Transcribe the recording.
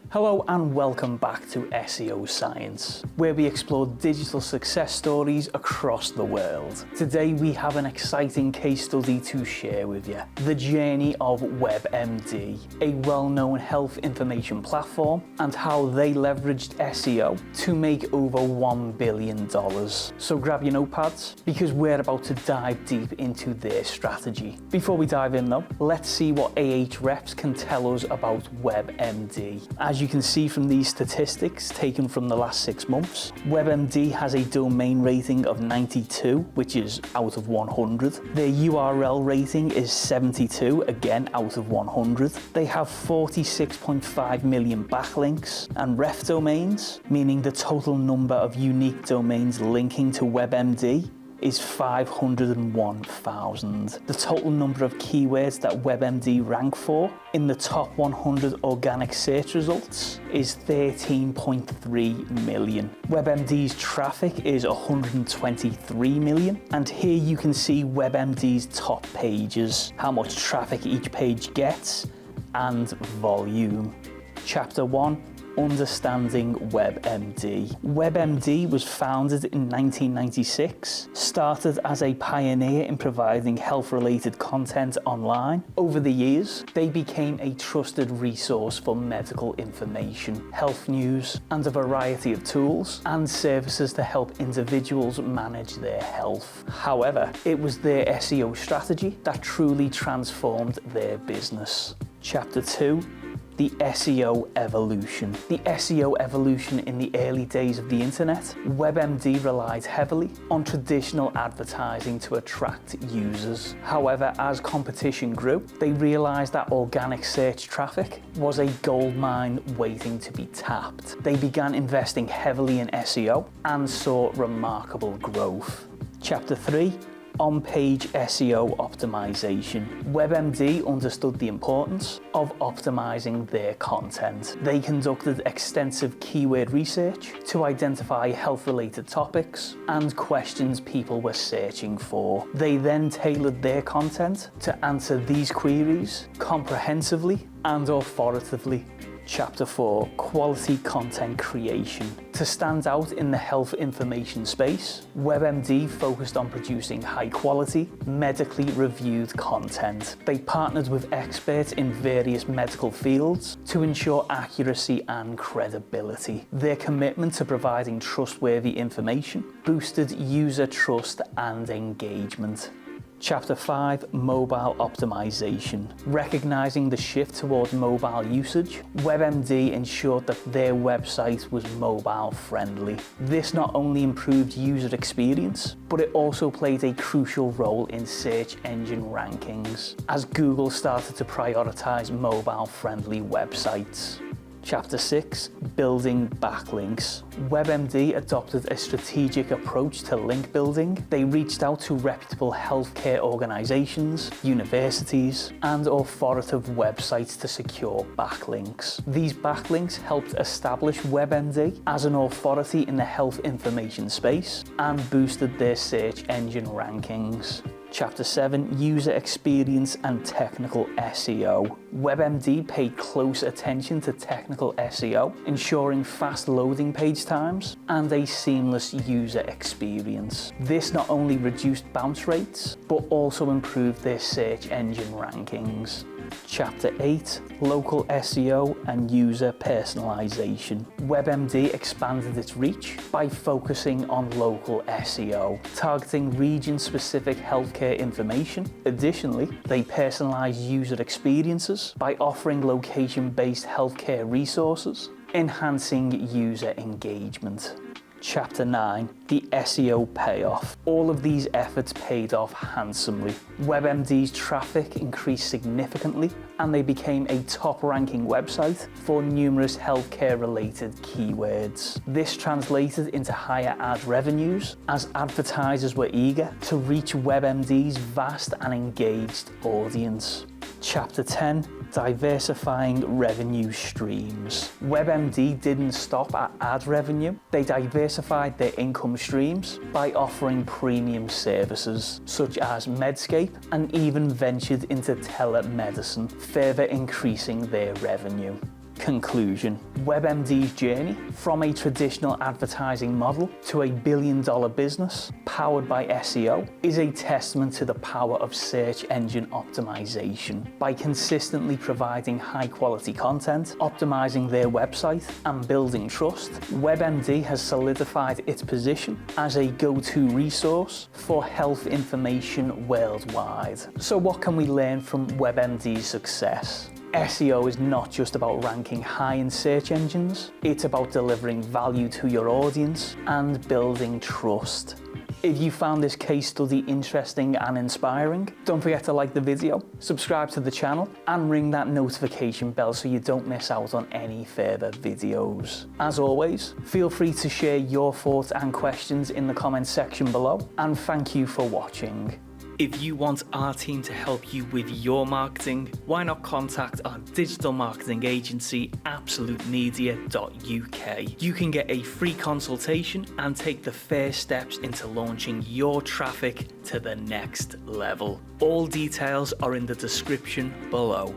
Hello and welcome back to SEO Science, where we explore digital success stories across the world. Today we have an exciting case study to share with you. The journey of WebMD, a well-known health information platform, and how they leveraged SEO to make over $1 billion. So grab your notepads, because we're about to dive deep into their strategy. Before we dive in though, let's see what Ahrefs can tell us about WebMD. As you can see from these statistics taken from the last 6 months, WebMD has a domain rating of 92, which is out of 100. Their URL rating is 72, again out of 100. They have 46.5 million backlinks and ref domains, meaning the total number of unique domains linking to WebMD is 501,000. The total number of keywords that WebMD rank for in the top 100 organic search results is 13.3 million. WebMD's traffic is 123 million, and here you can see WebMD's top pages, how much traffic each page gets, and volume. Chapter 1. Understanding WebMD. WebMD was founded in 1996, started as a pioneer in providing health-related content online. Over the years, they became a trusted resource for medical information, health news, and a variety of tools and services to help individuals manage their health. However, it was their SEO strategy that truly transformed their business. Chapter 2. The SEO evolution. The SEO evolution in the early days of the internet, WebMD relied heavily on traditional advertising to attract users. However, as competition grew, they realized that organic search traffic was a goldmine waiting to be tapped. They began investing heavily in SEO and saw remarkable growth. Chapter 3. On-page SEO optimization. WebMD understood the importance of optimizing their content. They conducted extensive keyword research to identify health-related topics and questions people were searching for. They then tailored their content to answer these queries comprehensively and authoritatively. Chapter 4. Quality content creation. To stand out in the health information space, WebMD focused on producing high-quality, medically reviewed content. They partnered with experts in various medical fields to ensure accuracy and credibility. Their commitment to providing trustworthy information boosted user trust and engagement. Chapter 5. Mobile optimization. Recognizing the shift towards mobile usage, WebMD ensured that their website was mobile friendly. This not only improved user experience, but it also played a crucial role in search engine rankings, as Google started to prioritize mobile friendly websites. Chapter 6. Building backlinks. WebMD adopted a strategic approach to link building. They reached out to reputable healthcare organizations, universities, and authoritative websites to secure backlinks. These backlinks helped establish WebMD as an authority in the health information space and boosted their search engine rankings. Chapter 7. User experience and technical SEO. WebMD paid close attention to technical SEO, ensuring fast loading page times and a seamless user experience. This not only reduced bounce rates, but also improved their search engine rankings. Chapter 8. Local SEO and user personalization. WebMD expanded its reach by focusing on local SEO, targeting region-specific healthcare information. Additionally, they personalized user experiences by offering location-based healthcare resources, enhancing user engagement. Chapter 9. The SEO payoff. All of these efforts paid off handsomely. WebMD's traffic increased significantly, and they became a top-ranking website for numerous healthcare-related keywords. This translated into higher ad revenues, as advertisers were eager to reach WebMD's vast and engaged audience. Chapter 10. Diversifying revenue streams. WebMD didn't stop at ad revenue. They diversified their income streams by offering premium services such as Medscape, and even ventured into telemedicine, further increasing their revenue. Conclusion. WebMD's journey from a traditional advertising model to a billion-dollar business powered by SEO is a testament to the power of search engine optimization. By consistently providing high-quality content, optimizing their website, and building trust, WebMD has solidified its position as a go-to resource for health information worldwide. So what can we learn from WebMD's success? SEO is not just about ranking high in search engines, it's about delivering value to your audience and building trust. If you found this case study interesting and inspiring, don't forget to like the video, subscribe to the channel, and ring that notification bell so you don't miss out on any further videos. As always, feel free to share your thoughts and questions in the comments section below, and thank you for watching. If you want our team to help you with your marketing, why not contact our digital marketing agency, absolutemedia.uk. You can get a free consultation and take the first steps into launching your traffic to the next level. All details are in the description below.